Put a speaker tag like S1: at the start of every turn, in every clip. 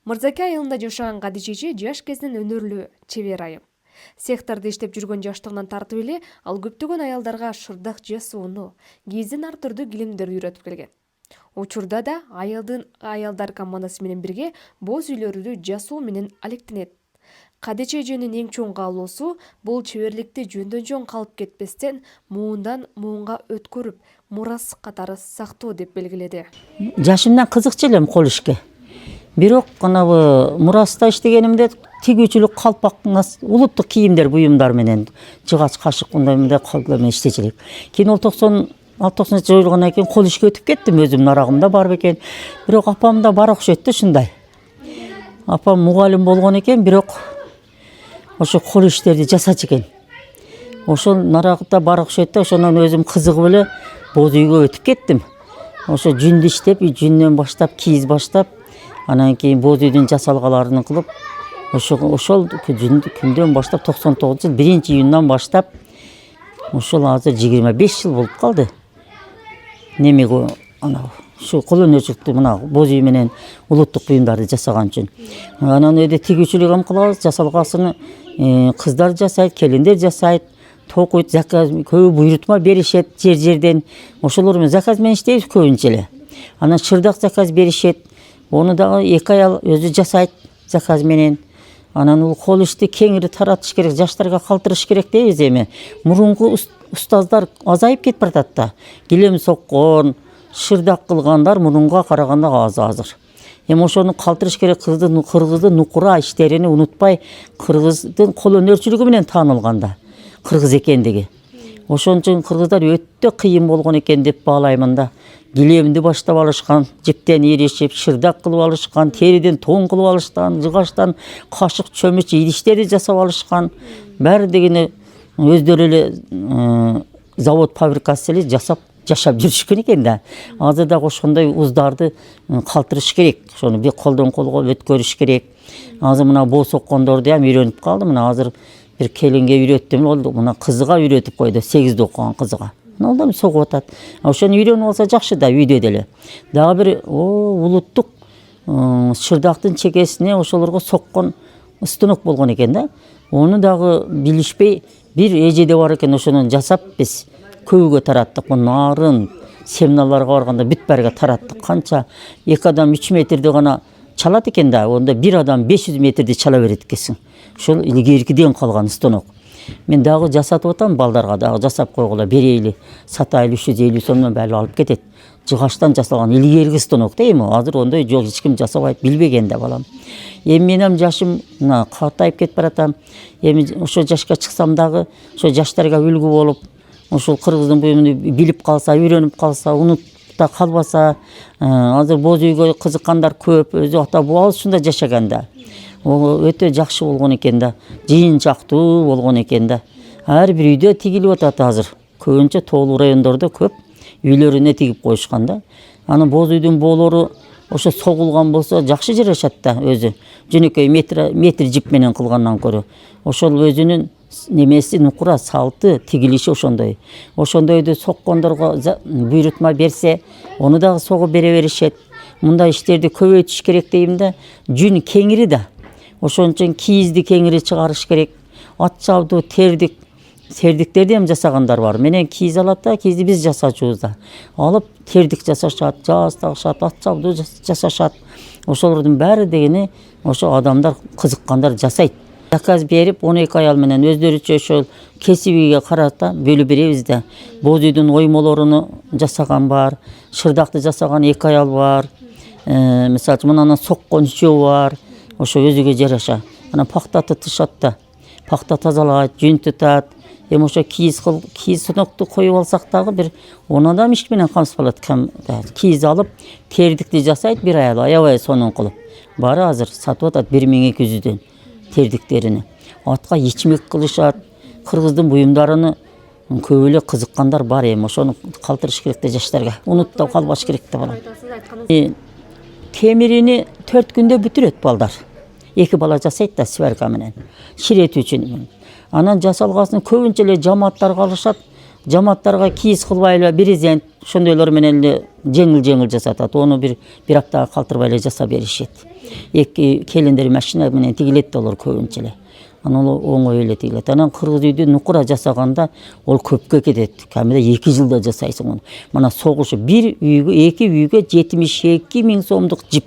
S1: Мырзаке айылында жашаган Кадижечи жаш кезинен өнөрлүү, чебер айым. Сектордо иштеп жүргөн жаштыгынан тартып эле ал көптөгөн аялдарга шырдак жасоону, кийизден ар түрдүү килимдерди үйрөтүп келген. Учурда да аялдар командасы менен бирге боз үйлөрдү жасоо менен алектенет. Кадиче эженин эң чоң каалоосу бул чеберликти жөндөн жөн калып кетпестен муундан муунга өткөрүп, мурас катары сактоо деп белгиледи.
S2: Жашымдан кызыкчу элем кол ишке. Бирок анабы мураста иштегенимде тигүүчүлүк, калпак, улуттук кийимдер, буюмдар менен жыгач, кашык мындай калпак менен иштечүлүк. Кийин ол 90 жойулгандан кийин кол ишке өтүп кеттим, өзүмдүн нарагымда бар бекен. Бирок апам да бар окшойт да ушундай. Апам мугалим болгон экен, бирок ошо кол иштерди жасачу экен. Ошол нарагында бар окшойт да, ошондон өзүм кызыгып эле боз үйгө өтүп кеттим. Ошо жүндү иштеп, жүндөн баштап, кийиз баштап, анан кийин боз үйдүн жасалгаларын кылып, ошол күндөн баштап 99 жыл 1-июндан баштап ошол азыр 25 жыл болуп калды. Немеге анау ушу кол өнөрчүлүктү мына боз үй менен улуттук буюмдарды жасаган үчүн. Анан өйдө тигүүчүлүк ham кылабыз, жасалгасын кыздар жасайт, келиндер жасайт, токуйт, заказ көбү буйрутма беришет жерден. Ошолор менен заказ менен иштейбиз көбүнчө эле. Анан шырдак заказ беришет. Onu da 2 ayal özü жасайт заказ менен. Анан ул кол ишти кеңири таратыш керек, жаштарга калтырыш керек дейбиз эми. Мурунку устаздар азайып кетип баратат да. Килем соккон, шырдак кылгандар мурунга караганда аз азыр. Эми ошону калтырыш керек, кыргыздын нукура иштерини унутпай, кыргыздын кол өнөрчүлүгү менен таанылганда, кыргыз экендиги. Ошон үчүн кыргыздар өтө кыйын болгон экен деп баалаймын да. Гилемди баштап алышкан, жиптен иришип, шырдак кылып алышкан, териден тон кылып алышкан, жыгачтан кашык, чөмүч, идиштерди жасап алышкан. Баары дегене өздөрү эле завод фабрикасы эле жасап жашап жүрүшкөн экен да. Азыр дагы ошондой уздарды калтырыш керек. Ошону бир колдон колго өткөрүш керек. Азыр мына боо соккондорду ham үйрөнүп калдым. Мына азыр бир келинге үйрөттүм, ол мына кызыга үйрөтүп койду, 8-де окуган кызыга. Ол да согуп атат. Ошону үйрөнүп алса жакшы да, үйдө деле. Дагы бир улуттук шырдактын чекесине ошолорго соккон станок болгон экен да. Ону дагы билишпей бир эжеде бар экен, ошону жасап биз көбүгө тараттык. Нарын, семиналарга барганда бүт баарга тараттык. Канча 2 адам 3 метрди гана чалат экен да, онда 1 адам 500 метрди чала берет экенсиң. Ошол илгеркиден калган станок. Мен дагы жасатып атам, балдарга дагы жасап койгула, берейли, сатайлы 350 сомдон баары алып кетет. Жыгачтан жасалган илгерки станок да эми. Азыр ондой жок, эч ким жасабайт, билбеген да балам. Эми менен жашым картайып кетип баратам. Эми ошо жашка чыксам дагы, ошо жаштарга үлгү болуп, ошол кыргыздын буюмун билип калса, үйрөнүп калса, унутта калбаса, азыр боз үйгө кызыккандар көп, өзү ата бабабыз ушунда жашаган да. Өтө жакшы болгон экен да, жыйынчактуу болгон экен да. Ар бир үйдө тигилип атат азыр. Көбүнчө тоолуу райондордо көп үйлөрүнө тигип коюшкан да. Анын боз үйдүн боолору ошо согулган болсо жакшы жарашат да өзү. Жөнөкөй метр жип менен кылгандан көрө. Ошол өзүнүн немеси, нукура, салты, тигилиши ошондой. Ошондойду соккондорго буйрутма берсе, ону дагы согуп бере беришет. Мындай иштерди көбөйтүш керек дейм да. Жүн кеңири да. Ошон үчүн кийизди кеңири чыгарыш керек. Ат жабдуу, тердик, сердиктерди ham жасагандар бар. Менен кийиз алат да, кийизди биз жасачубуз да. Алып тердик жасашат, жааз тагышат, ат жабдуу жасашат. Ошолордун баары дегени ошо адамдар кызыккандар жасайт. Заказ берип 12 аял менен өздөрүчө ошол кесибиге карата бөлүп беребиз да. Боз үйдүн оймолоруну жасаган бар, шырдакты жасаган 2 аял бар. Мисалы үчүн мынаны соккон 3 бар. Ошо өзүгө жараша. Анан пакта тытышат да. Пакта тазалайт, жүн тутат. Эми ошо кийиз станокту коюп алсак дагы бир 10 адам иш менен камсыз болот. Кийиз алып, тердикти жасайт бир аял, аябай сонун кылып. Баары азыр сатып атат 1200дөн тердиктерини. Атка ичмек кылышат. Кыргыздын буюмдарыны көп эле кызыккандар бар эми. Ошону калтырыш керек да жаштарга. Унутуп калбаш керек да балам. Темирини 4 күндө бүтүрөт балдар. 2 бала жасайт да сварка менен. Ширетүү үчүн. Анан жасалгасын көбүнчө эле жамааттар калышат. жамааттарга кийиз кылбай эле брезент ошондойлор менен эле жеңил жасатат. Оны бир аптага калтырбай эле жасап беришет. Эки келиндер машина менен тигилет да олар көбүнчө эле. Анан ол оңой эле тигилет. Анан кыргыз үйдү нукура жасаганда ол көпкө кетет. Камида 2 жылда жасайсың оны. Мына согушу бир үйгө, эки үйгө 72 миң сомдук жип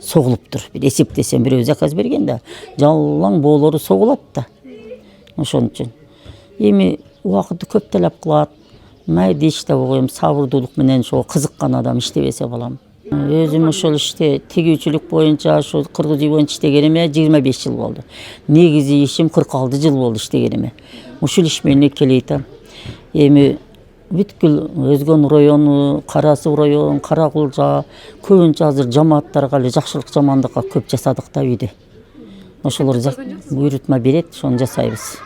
S2: согулуптур. Бир эсептесем, бирөө заказ берген да, жалаң боолору согулат да. Ошон үчүн. Эми убакытты көп талап кылат. Майда иштеп коем, сабырдуулук менен ошо кызыккан адам иштебесе болом. Өзүм ошол иште тигүүчүлүк боюнча ошо кыргыз үй боюнча иштегениме 25 жыл болду. Негизи ишим 46 жыл болду иштегениме. Ушул иш менен келейтем. Эми бүткүл Өзгөн району, Карасуу район, Каракулжа көбүнчө азыр жамааттарга эле жакшылык жамандыкка көп жасадык да үйдө. Ошолор буйрутма берет, ошону жасайбыз.